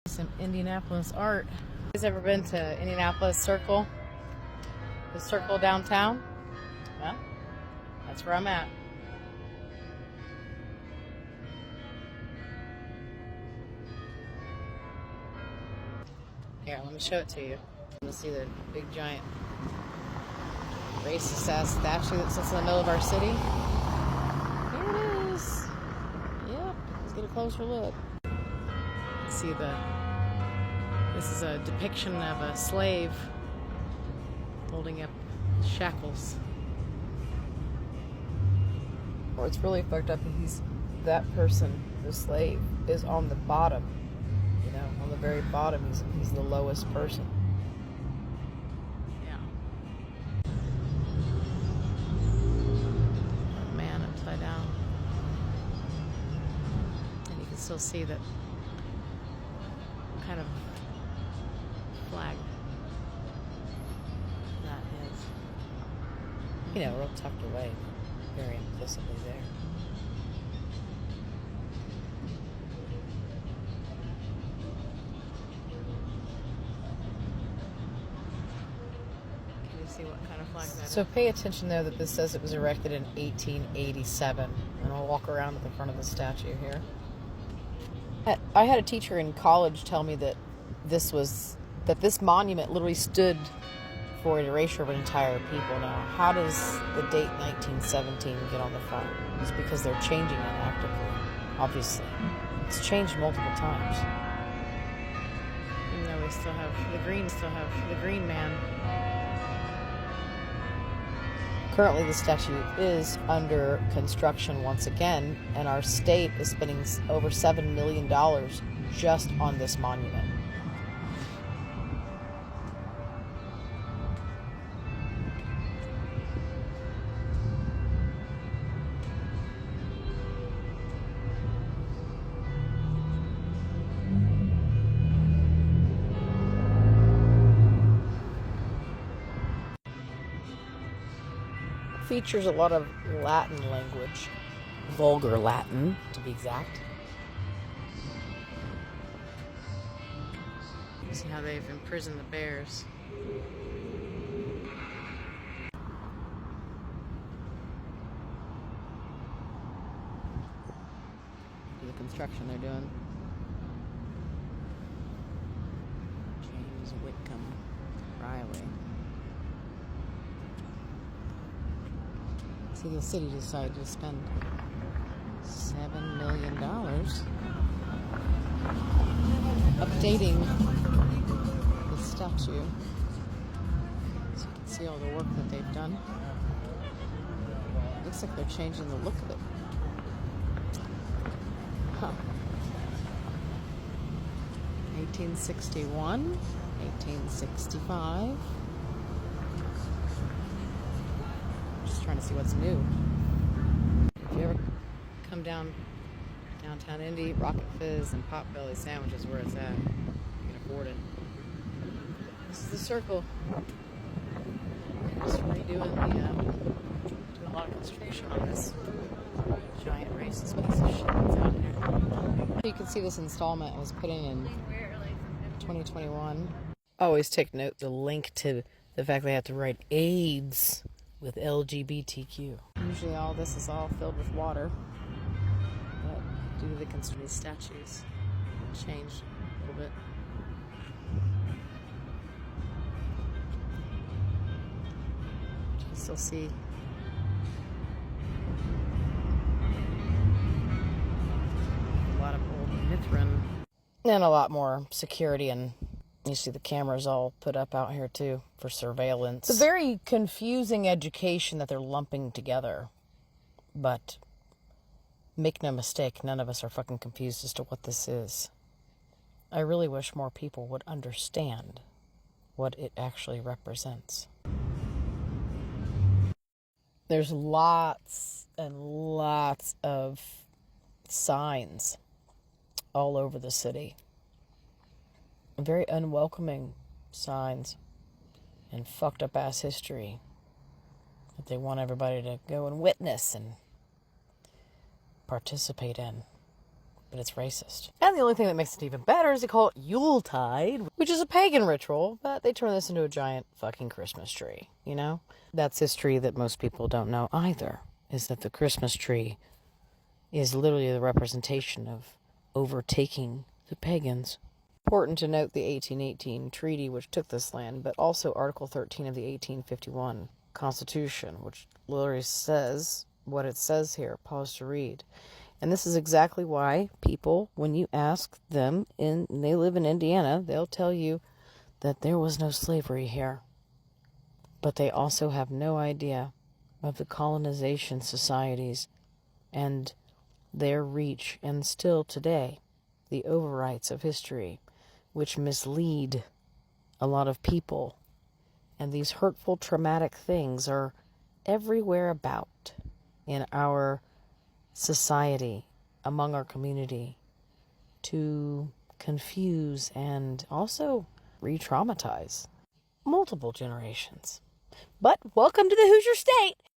Some Indianapolis art. You guys ever been to Indianapolis Circle? The Circle downtown? Well, that's where I'm at. Here, let me show it to you. You'll see the big giant racist ass statue that sits in the middle of our city. Here it is. Yep, let's get a closer look. See this is a depiction of a slave holding up shackles. Or it's really fucked up. That person, the slave, is on the bottom. You know, on the very bottom, he's the lowest person. Yeah. A man upside down, and you can still see that kind of flag that is, you know, real tucked away, very implicitly there. Can you see what kind of flag that is? So pay attention there that this says it was erected in 1887, and I'll walk around to the front of the statue here. I had a teacher in college tell me that this monument literally stood for an erasure of an entire people. Now, how does the date 1917 get on the front? It's because they're changing it actively, obviously. It's changed multiple times. Even though we still have the green man. Currently, the statue is under construction once again, and our state is spending over $7 million just on this monument. Features a lot of Latin language, vulgar Latin to be exact. You see how they've imprisoned the bears. The construction they're doing. James Whitcomb Riley. See, the city decided to spend $7 million updating the statue. So you can see all the work that they've done. Looks like they're changing the look of it. Huh. 1861, 1865. Trying to see what's new. If you ever come downtown Indy, Rocket Fizz and Potbelly Sandwich is where it's at. You can afford it. This is the Circle. Just redoing doing a lot of construction on this giant racist piece of shit that's out here. You can see this installment was put in 2021. Always take note the link to the fact they have to write AIDS with LGBTQ. Usually all this is all filled with water, but due to the construction of these statues, it changed a little bit. You can still see a lot of old Mithrin. And a lot more security, and you see the cameras all put up out here too for surveillance. It's a very confusing education that they're lumping together. But make no mistake, none of us are fucking confused as to what this is. I really wish more people would understand what it actually represents. There's lots and lots of signs all over the city. Very unwelcoming signs and fucked up ass history that they want everybody to go and witness and participate in. but it's racist. And the only thing that makes it even better is they call it Yuletide, which is a pagan ritual, but they turn this into a giant fucking Christmas tree, you know? That's history that most people don't know either, is that the Christmas tree is literally the representation of overtaking the pagans. Important to note the 1818 treaty which took this land, but also Article 13 of the 1851 Constitution, which literally says what it says here. Pause to read. And this is exactly why people, when you ask them, they live in Indiana, they'll tell you that there was no slavery here. But they also have no idea of the colonization societies and their reach, and still today, the overrights of history, which mislead a lot of people. And these hurtful, traumatic things are everywhere about in our society, among our community, to confuse and also re-traumatize multiple generations. But welcome to the Hoosier State.